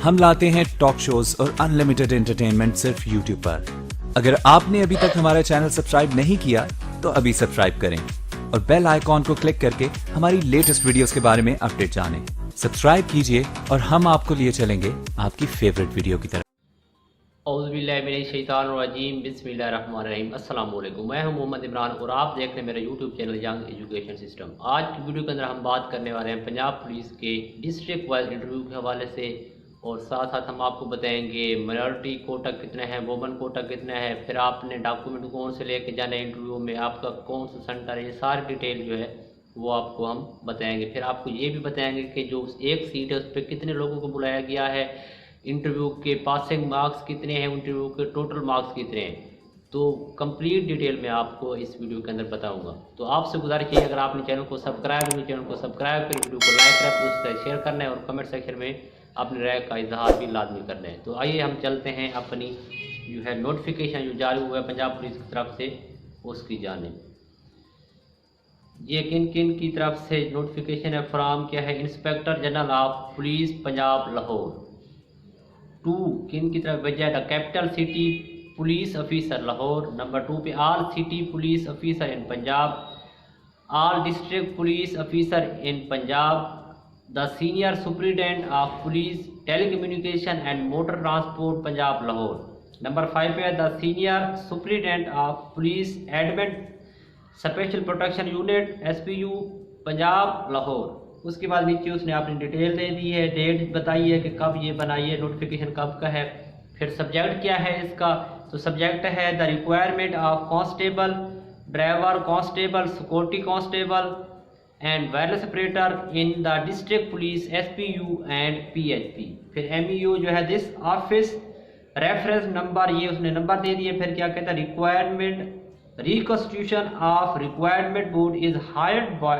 हम लाते हैं talk shows और अनलिमिटेड एंटरटेनमेंट सिर्फ यूट्यूब पर। अगर आपने अभी तक हमारा चैनल सब्सक्राइब नहीं किया तो अभी सब्सक्राइब करें और बेल आइकॉन को क्लिक करके हमारी लेटेस्ट वीडियोस के बारे में अपडेट जानें। सब्सक्राइब कीजिए और हम आपको लिए चलेंगे आपकी फेवरेट वीडियो की तरफ। औज़ुबिल्लाहिमिनश्शैतानिर्रजीम बिस्मिल्लाहिर्रहमानिर्रहीम। अस्सलाम वालेकुम। मैं हूं मोहम्मद इमरान और आप देख रहे हैं मेरा YouTube channel young education system. आज की वीडियो के अंदर हम बात करने वाले हैं पंजाब पुलिस के डिस्ट्रिक्ट वाइज इंटरव्यू के हवाले से, और साथ साथ हम आपको बताएंगे माइनॉरिटी कोटा कितना है, वुमेन कोटा कितना है, फिर आपने डॉक्यूमेंट कौन से लेके जाना है इंटरव्यू में, आपका कौन सा सेंटर है, ये सारी डिटेल जो है वो आपको हम बताएंगे। फिर आपको ये भी बताएंगे कि जो एक सीट है उस पर कितने लोगों को बुलाया गया है, इंटरव्यू के पासिंग मार्क्स कितने हैं, इंटरव्यू के टोटल मार्क्स कितने हैं। तो कंप्लीट डिटेल में आपको इस वीडियो के अंदर बताऊंगा। तो आपसे गुजारिश है अगर आपने चैनल को सब्सक्राइब करें, चैनल को सब्सक्राइब करें, वीडियो को लाइक करें, उससे शेयर करना है और कमेंट सेक्शन में अपने राय का इजहार भी लाजमी करना है। तो आइए हम चलते हैं अपनी जो है नोटिफिकेशन जो जारी हुआ है पंजाब पुलिस की तरफ से उसकी जानिब। ये किन किन की तरफ से नोटिफिकेशन है, फ्राम क्या है, inspector general of police Punjab Lahore. 2 किन की तरफ भेजा है, capital city police officer Lahore. Number 2 पे all city police officer in Punjab, all district police officer in Punjab, the senior superintendent of police telecommunication and motor transport Punjab Lahore. Number 5 पे the senior superintendent of police admin special protection unit SPU Punjab Lahore. उसके बाद नीचे उसने अपनी detail दे दी है, date बताई है कि कब ये बनाई है, नोटिफिकेशन कब का है, फिर सब्जेक्ट क्या है इसका। तो सब्जेक्ट है the requirement of constable, driver constable, security constable and wireless operator in the district police SPU and PHP। फिर MEU जो है दिस ऑफिस, रेफरेंस नंबर ये उसने नंबर दे दिए। फिर क्या कहता है, requirement reconstitution of requirement board is hired by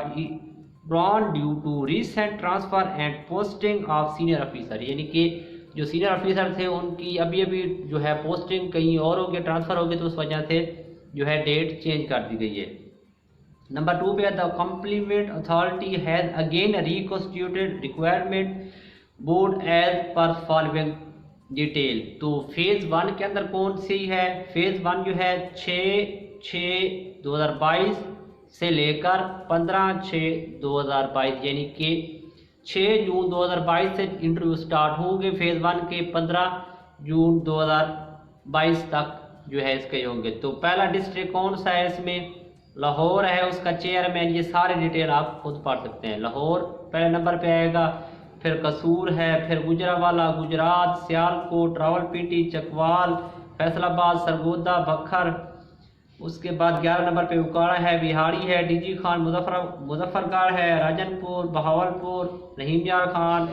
brawn due to recent transfer and posting of senior officer. यानी कि जो सीनियर ऑफिसर थे उनकी अभी अभी जो है पोस्टिंग कहीं और हो गई, ट्रांसफ़र हो गई, तो उस वजह से जो है डेट चेंज कर दी गई है। नंबर 2 पे the complement authority has again reconstituted requirement board as per following detail. तो फेज़ 1 के अंदर कौन सी है, फेज़ 1 जो है 6/6/2022 से लेकर 15/6/2022, यानी कि 6 जून 2022 से इंटरव्यू स्टार्ट होंगे फेज़ 1 के, 15 जून 2022 तक जो है इसके होंगे। तो पहला डिस्ट्रिक्ट कौन सा है इसमें, लाहौर है, उसका चेयरमैन, ये सारे डिटेल आप खुद पढ़ सकते हैं। लाहौर पहले नंबर पे आएगा, फिर कसूर है, फिर गुजरावाला गुजरात, सियालकोट, रावलपिंडी, चकवाल, फैसलाबाद, सरगोदा, बखर। उसके बाद 11 नंबर पे उकाड़ा है, बिहाड़ी है, DG खान, मुजफ्फरगढ़ है, राजनपुर, बहावलपुर, रहीम यार खान,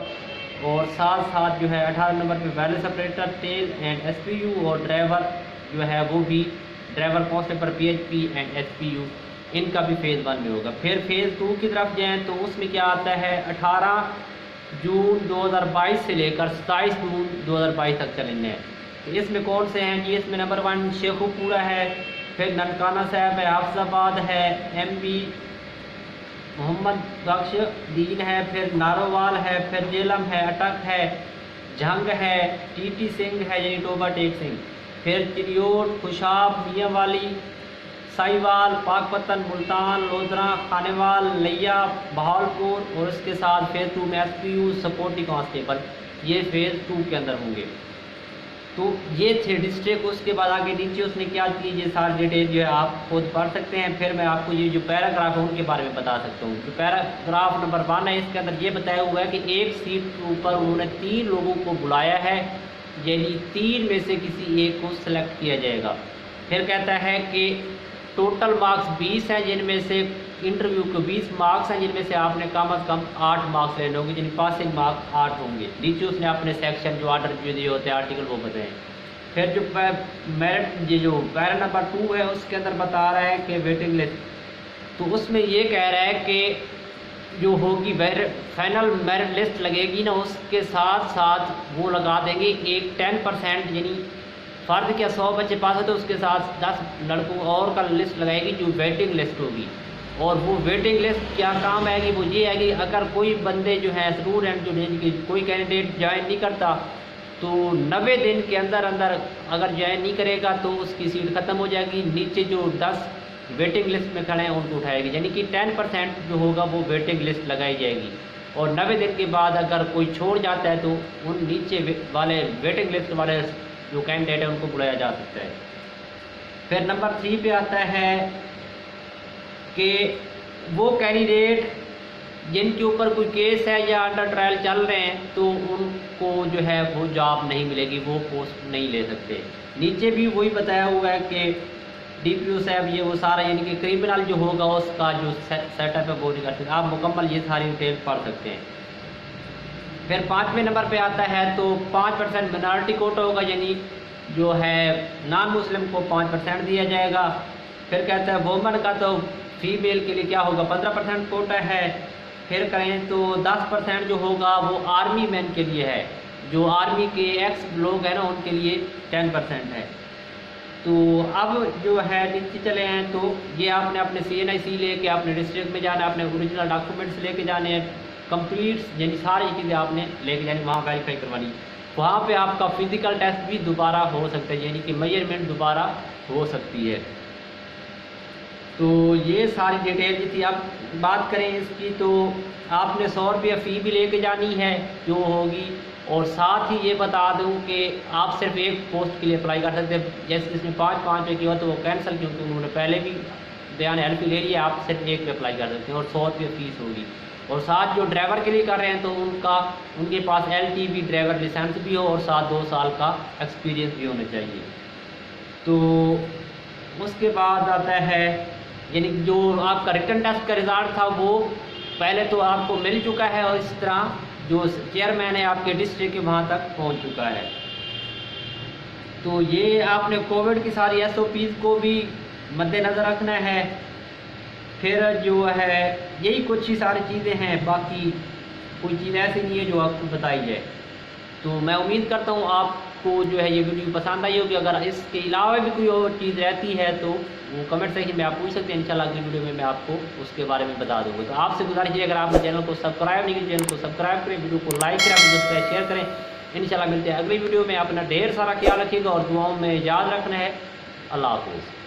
और साथ साथ जो है 18 नंबर पे वायरलेस ऑपरेटर तेल एंड SPU, और ड्राइवर जो है वो भी driver constable PHP and SPU, इनका भी फेज़ 1 में होगा। फिर फेज़ 2 की तरफ जाएँ तो उसमें क्या आता है, 18 जून 2022 से लेकर 27 जून 2022 तक चलेंगे। तो इसमें कौन से हैं जी, इसमें नंबर 1 शेखुपुरा है, फिर ननकाना साहब है, हाफजाबाद है, MB मोहम्मद बख्श दीन है, फिर नारोवाल है, फिर जेलम है, अटक है, झंग है, TT सिंह है यानी टोबा टेक सिंह, फिर चिरियोट, खुशाब, मियांवाली, साहिवाल, पाकपतन, मुल्तान, लोधरा, खानेवाल, लिया, बहावलपुर, और इसके साथ फेज़ 2 में SPU सिक्योरिटी कांस्टेबल, ये फेज़ 2 के अंदर होंगे। तो ये थे डिस्ट्रिक्ट। उसके बाद आगे नीचे उसने क्या की, ये सारी डिटेल जो है आप खुद पढ़ सकते हैं। फिर मैं आपको ये जो पैराग्राफ है उनके बारे में बता सकता हूँ। तो पैराग्राफ नंबर 1 है, इसके अंदर ये बताया हुआ है कि एक सीट के ऊपर उन्होंने 3 लोगों को बुलाया है, यानी 3 में से किसी एक को सिलेक्ट किया जाएगा। फिर कहता है कि टोटल मार्क्स 20 हैं, जिनमें से इंटरव्यू के 20 मार्क्स हैं, जिनमें से आपने कम अज़ कम 8 मार्क्स लेने होंगे, जिन पासिंग मार्क्स 8 होंगे। नीचे उसने अपने सेक्शन जो आर्डर जो दिए होते हैं आर्टिकल वो बताएं। फिर जो मेरिट ये जो पैरा नंबर 2 है उसके अंदर बता रहा है कि वेटिंग लिस्ट, तो उसमें ये कह रहा है कि जो होगी फाइनल मेरिट लिस्ट लगेगी ना, उसके साथ साथ वो लगा देंगे एक 10%, यानी फ़र्द क्या 100 बच्चे पास होते उसके साथ 10 लड़कों और का लिस्ट लगाएगी जो वेटिंग लिस्ट होगी। और वो वेटिंग लिस्ट क्या काम आएगी, वो ये है कि अगर कोई बंदे जो है स्टूडेंट जो जिनकी कोई कैंडिडेट ज्वाइन नहीं करता तो 90 दिन के अंदर अंदर अगर ज्वाइन नहीं करेगा तो उसकी सीट ख़त्म हो जाएगी। नीचे जो 10 वेटिंग लिस्ट में खड़े हैं उनको उठाएगी, यानी कि 10% जो होगा वो वेटिंग लिस्ट लगाई जाएगी। और 90 दिन के बाद अगर कोई छोड़ जाता है तो उन नीचे वाले वेटिंग लिस्ट वाले जो कैंडिडेट है उनको बुलाया जा सकता है। फिर नंबर 3 पे आता है कि वो कैंडिडेट जिनके ऊपर कोई केस है या अंडर ट्रायल चल रहे हैं तो उनको जो है वो जॉब नहीं मिलेगी, वो पोस्ट नहीं ले सकते। नीचे भी वही बताया हुआ है कि DPO साहब ये वो सारा यानी कि क्रिमिनल जो होगा उसका जो सेटअप है वो नहीं कर सकते। आप मुकम्मल ये सारी डिटेल पढ़ सकते हैं। फिर 5वें नंबर पे आता है तो 5% मिनॉरिटी कोटा होगा, यानी जो है नॉन मुस्लिम को 5% दिया जाएगा। फिर कहता है वोमन का तो फीमेल के लिए क्या होगा 15% कोटा है। फिर करें तो 10% जो होगा वो आर्मी मैन के लिए है, जो आर्मी के एक्स लोग हैं ना उनके लिए 10% है। तो अब जो है नीचे चले हैं तो ये आपने अपने CNIC लेके अपने डिस्ट्रिक्ट में जाना है, अपने ओरिजिनल डॉक्यूमेंट्स लेके जाने हैं, कंप्लीट यानी सारी चीज़ें आपने लेके जानी, वहाँ वेरीफाई करवानी। वहाँ पे आपका फिज़िकल टेस्ट भी दोबारा हो सकता है, यानी कि मेजरमेंट दोबारा हो सकती है। तो ये सारी डिटेल जी थी। अब बात करें इसकी तो आपने 100 रुपया फ़ी भी लेके जानी है जो होगी, और साथ ही ये बता दूं कि आप सिर्फ एक पोस्ट के लिए अप्लाई कर सकते हैं। जैसे इसमें 5 पे किया तो वो कैंसिल, क्योंकि उन्होंने पहले भी बयान हेल्प ले लिया, आप सिर्फ एक पे अप्लाई कर सकते हैं और 100 रुपये फ़ीस होगी। और साथ जो ड्राइवर के लिए कर रहे हैं तो उनके पास LTV ड्राइवर लाइसेंस भी हो और साथ 2 साल का एक्सपीरियंस भी होना चाहिए। तो उसके बाद आता है यानी जो आपका रिटन टेस्ट का रिज़ल्ट था वो पहले तो आपको मिल चुका है, और इस तरह जो चेयरमैन है आपके डिस्ट्रिक्ट के वहाँ तक पहुँच चुका है। तो ये आपने कोविड की सारी SOPs को भी मद्देनज़र रखना है। फिर जो है यही कुछ ही सारी चीज़ें हैं, बाकी कोई चीज़ ऐसी नहीं है जो आपको बताई जाए। तो मैं उम्मीद करता हूँ आपको जो है ये वीडियो पसंद आई होगी। अगर इसके अलावा भी कोई और चीज़ रहती है तो वो कमेंट सेक्शन में आप पूछ सकते हैं, इंशाल्लाह अगली वीडियो में मैं आपको उसके बारे में बता दूँगा। तो आपसे गुजारिश है अगर आपने चैनल को सब्सक्राइब नहीं किया चैनल को सब्सक्राइब करें, वीडियो को लाइक करें, अपने दोस्तों शेयर करें। इंशाल्लाह मिलते हैं अगली वीडियो में। अपना ढेर सारा ख्याल रखिएगा और दुआओं में याद रखना है। अल्लाह हाफ़िज़।